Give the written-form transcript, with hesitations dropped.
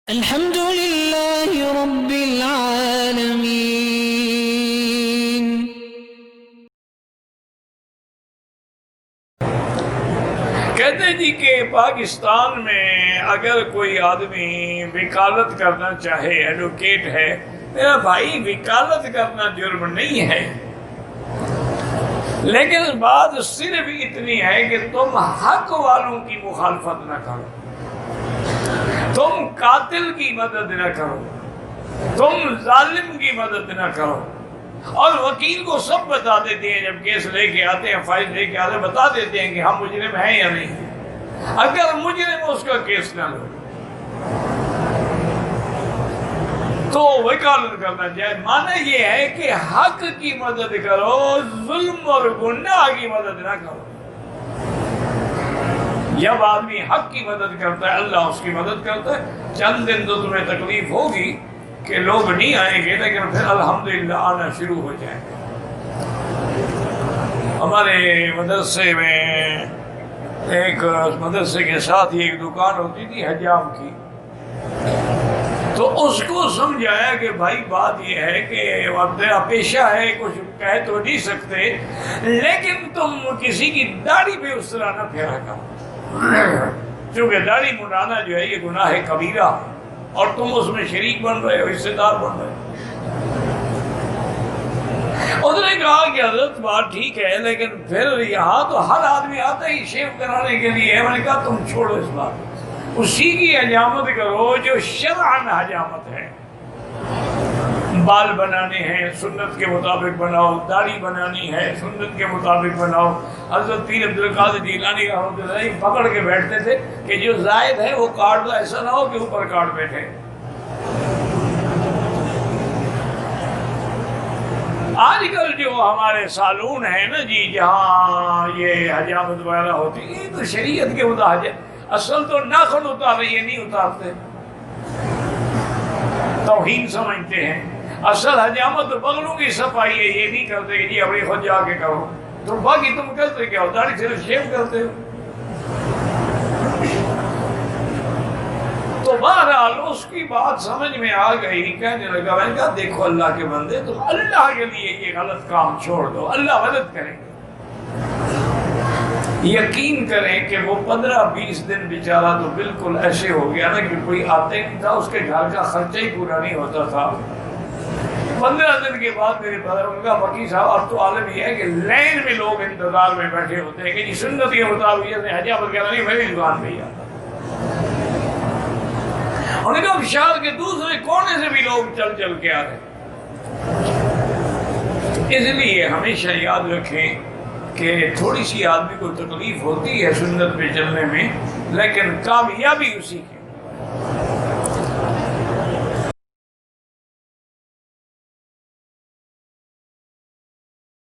الحمد لله رب العالمين. کہتے ہیں جی کہ پاکستان میں اگر کوئی آدمی وکالت کرنا چاہے، ایڈوکیٹ ہے، میرا بھائی وکالت کرنا جرم نہیں ہے، لیکن بات صرف اتنی ہے کہ تم حق والوں کی مخالفت نہ کرو، تم قاتل کی مدد نہ کرو، تم ظالم کی مدد نہ کرو۔ اور وکیل کو سب بتا دیتے ہیں، جب کیس لے کے آتے ہیں، فائل لے کے آتے ہیں، بتا دیتے ہیں کہ ہم مجرم ہیں یا نہیں ہیں۔ اگر مجرم اس کا کیس نہ لو تو وکالت کرنا چاہیے۔ معنی یہ ہے کہ حق کی مدد کرو، ظلم اور گناہ کی مدد نہ کرو۔ جب آدمی حق کی مدد کرتا ہے، اللہ اس کی مدد کرتا ہے۔ چند دن تو تمہیں تکلیف ہوگی کہ لوگ نہیں آئیں گے، لیکن پھر الحمدللہ آنا شروع ہو جائیں گے۔ ہمارے مدرسے میں ایک مدرسے کے ساتھ ہی ایک دکان ہوتی تھی حجام کی، تو اس کو سمجھایا کہ بھائی بات یہ ہے کہ تیرا پیشہ ہے، کچھ کہہ تو نہیں سکتے، لیکن تم کسی کی داڑھی پہ اس طرح نہ پھیرا کرو، کیونکہ داڑھی منڈانا جو ہے یہ گناہ کبیرہ، اور تم اس میں شریک بن رہے ہو، حصے دار بن رہے ہو۔ اس نے کہا کہ حضرت بات ٹھیک ہے، لیکن پھر یہاں تو ہر آدمی آتا ہی شیو کرانے کے لیے ہے۔ میں نے کہا تم چھوڑو اس بات، اسی کی حجامت کرو جو شرعاً حجامت ہے۔ بال بنانے ہیں سنت کے مطابق بناؤ، داڑھی بنانی ہے سنت کے مطابق بناؤ۔ حضرت پیر عبدالقادر جیلانی رحمۃ اللہ علیہ پکڑ کے بیٹھتے تھے کہ جو زائد ہے وہ کاٹ دو، ایسا نہ ہو کہ اوپر کاٹ بیٹھے۔ آج کل جو ہمارے سالون ہیں نا جی، جہاں یہ حجامت وغیرہ ہوتی ہے، یہ تو شریعت کے مطابق اصل تو ناخن اتارے، یہ نہیں اتارتے، توہین سمجھتے ہیں۔ اصل حجامت بغلوں کی صفائی ہے، یہ نہیں کرتے کہ جی اپنی خود جا کے کرو، تو باقی تم کرتے کیا ہو؟ داڑھی صرف شیو کرتے ہو۔ تو بہرحال اس کی بات سمجھ میں آ گئی، کہنے لگا، میں نے کہا دیکھو اللہ کے بندے، تم اللہ کے لیے یہ غلط کام چھوڑ دو، اللہ مدد کریں گے۔ یقین کریں کہ وہ 15-20 دن بیچارہ تو بالکل ایسے ہو گیا نا کہ کوئی آتے نہیں تھا، اس کے گھر کا خرچہ ہی پورا نہیں ہوتا تھا۔ 15 دن کے بعد میرے بدر ان کا وکیل صاحب، اب تو عالم یہ ہے کہ لین میں لوگ انتظار میں بیٹھے ہوتے ہیں کہ جی سنت کے مطابق جیسے حجامت کہنا نہیں، میری دکان پہ ہی آتا۔ انہوں نے کہا شہر کے دوسرے کونے سے بھی لوگ چل چل کے آ رہے۔ اس لیے ہمیشہ یاد رکھیں کہ تھوڑی سی آدمی کو تکلیف ہوتی ہے سنت پہ چلنے میں، لیکن کامیابی اسی کی